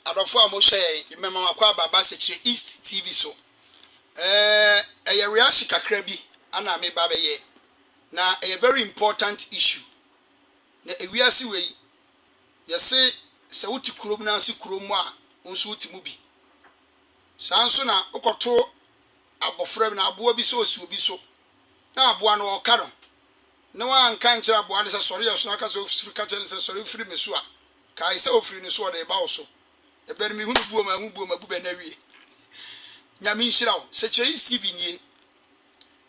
adofo a mo hye imema makwa baba Sekyere East TV so eye reaction kakra bi ana me baba ye na a very important issue na ewiase we yese se wuti kurom na nso kurom a nso wuti mu bi sanso na ukoto abofra bi na aboa bi so osi obi so na aboa no oka no na wa nka nkyere aboa ne se sori yeso aka so ofiri ka kyere se sori ofiri meso a kai se ofiri ne so de ba wo so e bere mi hunu buo ma hu buo ma bu be na wie nyame nhira wo Sekyere TV nie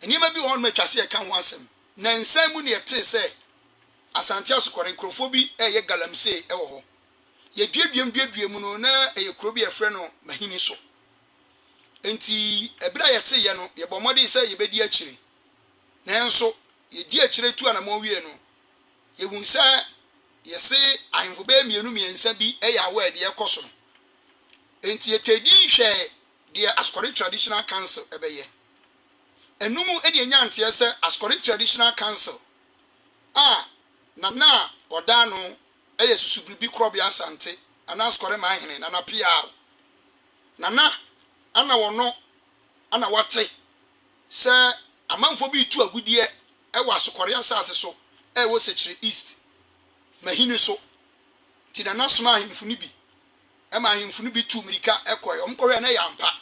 enima bi won ma twase e ka ho asem na nsan mu ne ete se Asante Asokore nkrofo bi eye galamse e wo ho ye duaduam mu no na eye kro bi e frɛ no mahini so enti ebra yete ye no ye bomode se ye bedi akire na enso ye di akire tu ana mo wie no ye hunsa ye se ahemfo be miensa bi eye award ye koso no enti ye tedi hwe de Asokore Traditional Council ebeye enumu eni enya nte se Asokore Traditional Council na odano eye susubribi krobi Asante ana Asokore ma hene na pia na ana wono ana wate se amanfo bi tu agudie e wa Asokore asase so e wo Sekyere East mahini so ti na soma ahemfo ni bi e ma ahemfo ni bi tu mirika ekoy omkore na yampa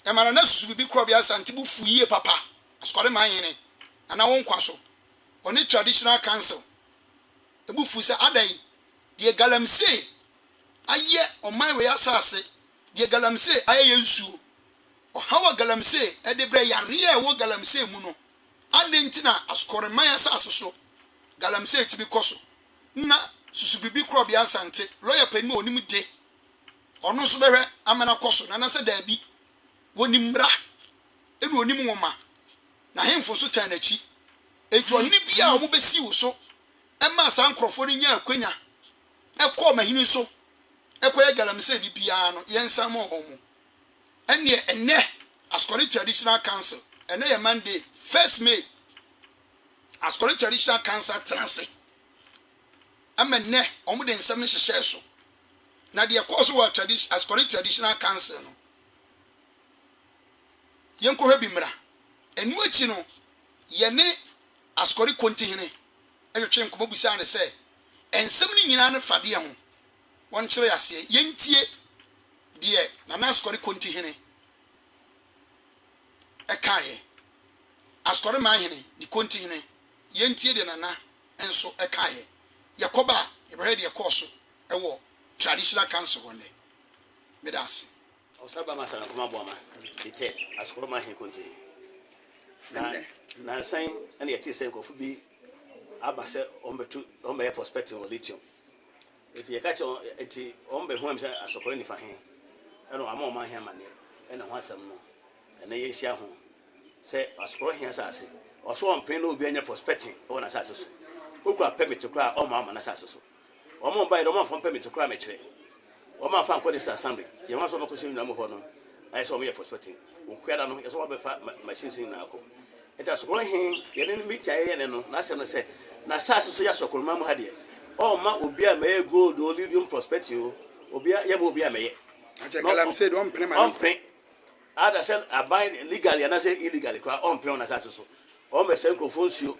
e ma na susubribi krobi Asante bu fuye papa Asokore ma hene ana won kwaso oni Traditional Council ebufu se adai de galamse aye oman we asase de galamse aye nsuo o hawa galamse e de bre yare e wo galamse mu no anentina Asokore man asase so galamse tibi koso na susubibi krobi Asante lawyer pani onim de ono so behwe amana koso na se da bi wonimra e bi onim woma na hemfo so tan achi etu ohini bia o mo besi wo so ema san krofo ni nya akwanya ekọ mahini so ekoye galamse bi bia no yensa mo homu enne Asokore Traditional Council enne ye Monday 1st May Asokore Traditional Council transe amenne omo de nsam hyehye so na de ekoso wa Asokore Traditional Council no yenko hwe bi mra enu achi no ye ne Asokore kontihene etwe nkomo busa ne se ensem ni nyina ne fade ho won kire yase yentie de na Asokore kontihene ekaye Asokore ma hene ni kontihene yentie de na enso ekaye yakoba ibrahim de koso ewo Traditional Council wonde medas osaba masana kuma boama dite Asokore ma hene kontihene na sign and yet is saying of be abase on be perspective of lithium. It ye catch on home say Asokore ni fa hen. And no am man here man and one some no. And ye share home. Say Asokore here asase. Also on pay no be any perspective on asase so. Who could permit to cry on mama asase so. O mo buy the man from permit to cry me chere. O man fan this assembly. You want some question na mo ho no. I saw me perspective. O kwada no, so be fa machines in na akọ. It has grown him, yet meet a no, Nassam say, Nassas so Asokore Mam had it. Oh, ma will be a may go do lithium prospective, will be a may. I said, on print. Other said, I buy legally and I say illegally, cry on print assassin. Oh, my son confounds you.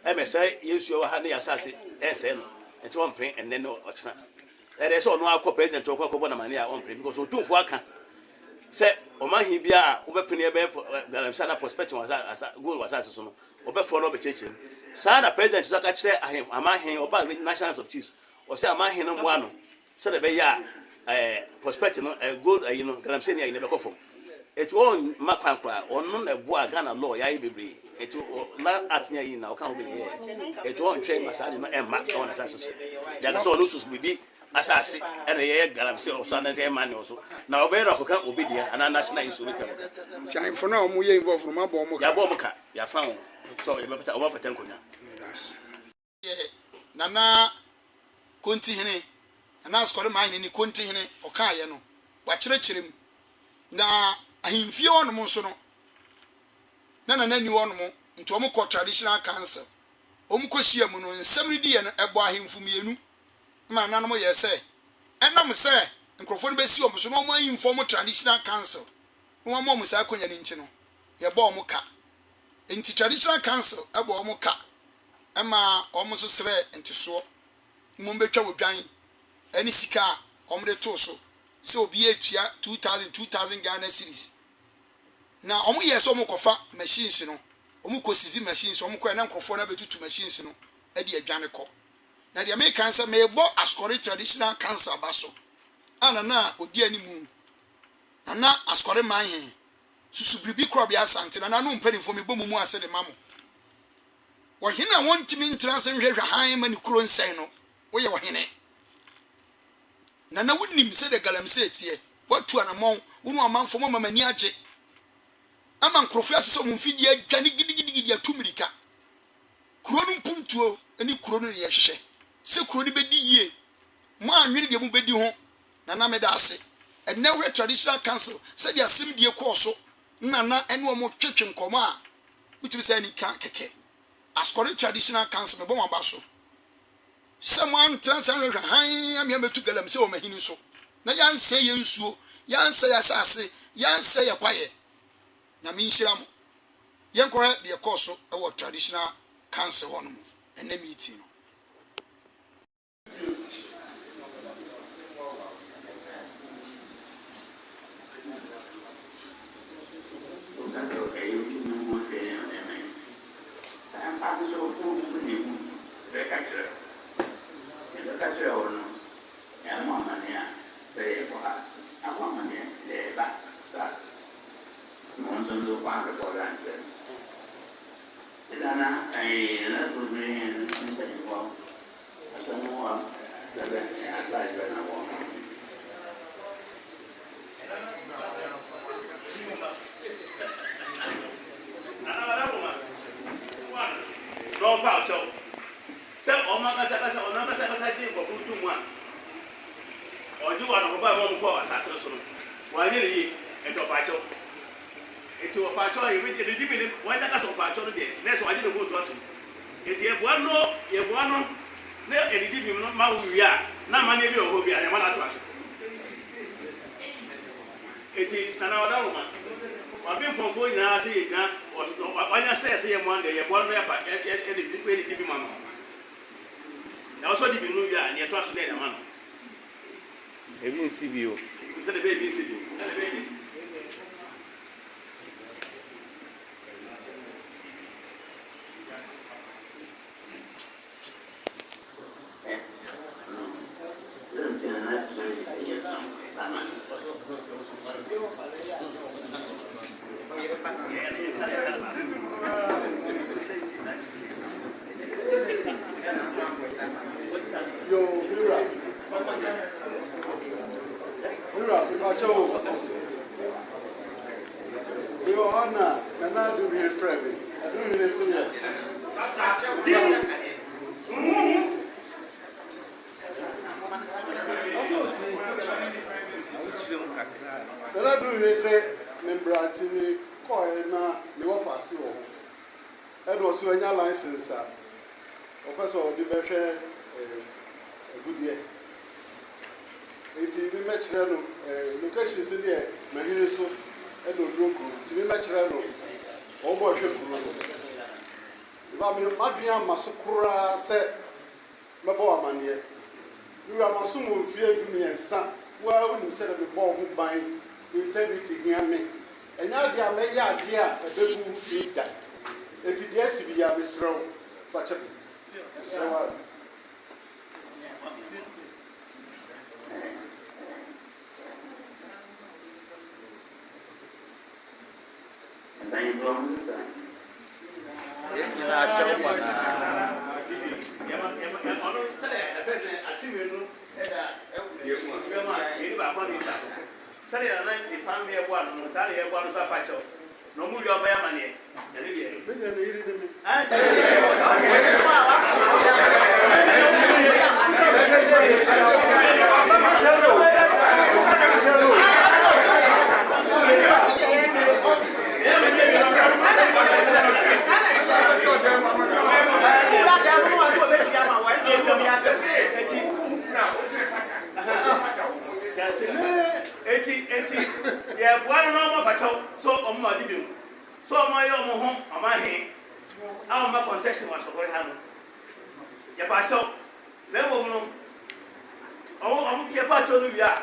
MSI, use your honey assassin, SN, and one print and then no option. There is all no president to talk about money on print because two for account. Say, Omahi Bia, Oberpenia Galamsana prospecting was as a good was as soon. Oberfollow the church. Sana president to catch him, Amahin, or bad nationals of chiefs, or say Amahin on one. So the Baya prospecting a good, Galamsania in the coffin. It won't Macquanqua or none of Boagana law, Yabi. It will not at me now, can't be here. It won't train Masadi and Mac on assassin. There is all Lusus will be. Asasi and a galamse or son as a man also. Now, where of can be there and a national issue. Time for now, we involved from my bomb. Yaboka, ya found. So you better over Tankuna. Nana kontihene na Asokore ma hene ni kontihene okaye no wa kyerɛkyerɛm na ahemfie won mo so no na nani won mo nto mo kɔ Traditional Council omkohia mu no nsɛm ni die no ɛbɔ ahemfo mienu ma nanom yɛ sɛ ɛnam sɛ nkurɔfoɔ no bɛsi ɔmo so na ɔmo ayi inform traditional council na wɔn ɔmo saa akonnwa no nti no yɛbɔ ɔmo ka nti traditional council ɛbɔ ɔmo ka ɛma ɔmo nso srɛ ntesoɔ mo mbɛtwa wɔ dwan ɛne sika a ɔmo de too so sɛ obi etua 2000 Ghana cedis na ɔmo yɛ sɛ ɔmo kɔfa machines no ɔmo kɔ sisi machines ɔmo kɔ ɛna nkurɔfoɔ no abɛtutu machines no ɛde adwane kɔ na deɛ meka sɛ mebɔ Asokore traditional council aba so ana na odi animu na Asokore manhe susubiribi korɔbea Asante na no mpanimfo mebɔ mu ase de mamo wɔhene a wɔntimi ntra sɛ nhwehwɛ han ma ne kuro nsɛn no woyɛ wɔhene na wonim sɛ de galamsey tie watu anamɔn wonu amanfo mo mamani agye ama nkurɔfoɔ asɛ sɛ ɔmo mfidie adwane gidigidi atumirika kuro no mpumtuo ani kuro no yɛ hwehwɛ sɛ kuro no bɛdi yie mo anwere deɛ mo bɛdi ho na meda ase ɛnɛ hwɛ traditional council sɛ de asɛm die kɔɔ so na ɛne ɔmo twetwe nkɔmɔ a wotumi sɛ ani ka kɛkɛ Asokore traditional council mebɔ mo aba so sɛ mo antra sɛ nhwehwɛ han amia metu galamsey wɔ mahini so na yɛnsɛ yɛ nsuo yɛnsɛ yɛ asase yɛnsɛ yɛ kwaeɛ na menhyira mo yɛnkɔhwɛ deɛ kɔɔ so ɛwɔ traditional council hɔ no mu ɛnɛ meeting no license a opese o de behwe agudie enti bi mechire no location se de mahire so e do doko ti bi mechire no o bo hwe kuro no ba me madua masokora se mebo amane wura masumo fie du miensa wa woni se de bo ho ban integrity hia me enya dia me ya dia e bebu fida eti dia si bi ya misro fa chat so Then you go on this side. No more your money. eti ye bua no ma pacho so omo ade bi so omo ye omo ho ama he a omo concession wa Asokore ha no ye pacho le wo no omo ye pacho no bia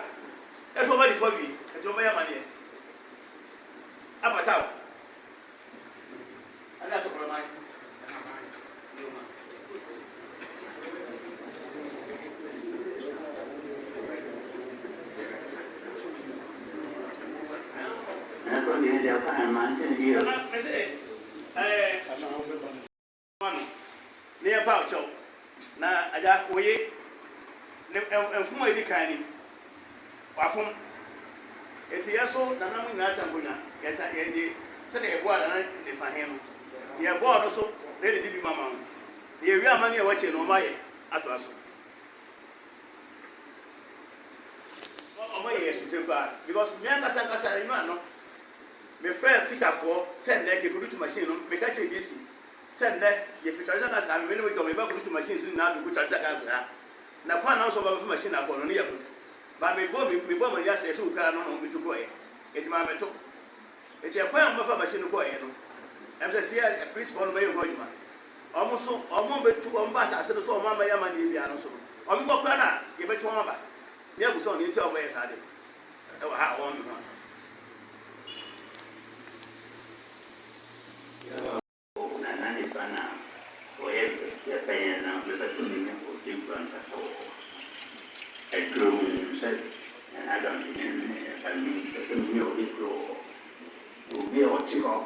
e so ba di fo bi e so ba ya mane abata ana Asokore mai ne ba cho na aja oye ne enfuma edi kan ni wafum eti yeso na na mu nyina chambonya yeta yedi se na ebo ala na ne fa he no ye bo no so ne de bi mama ye wi amani e wache no maye ato aso o maye yesu tempa because me anga sanga you know me friend fitafo send na ke kudu machine no me ka che bisi send na ye fitariza gas na me no do me ba kudu machine so na do kudu gas na kwa na so ba machine akọ no ne ya ba me bo ma ya se so kra no no me tuko e eti ma me to eti e kwa ma fa machine ko e no em se sia a freeze for no be ho yuma omo so omo be tu omo ba sa se so omo ma ya ma ne bia no so omo ko kwa na ye be tu omo ba ne agu so ne eti omo ye sa de e wa ha omo no so and I don't think I mean the new people will be able to go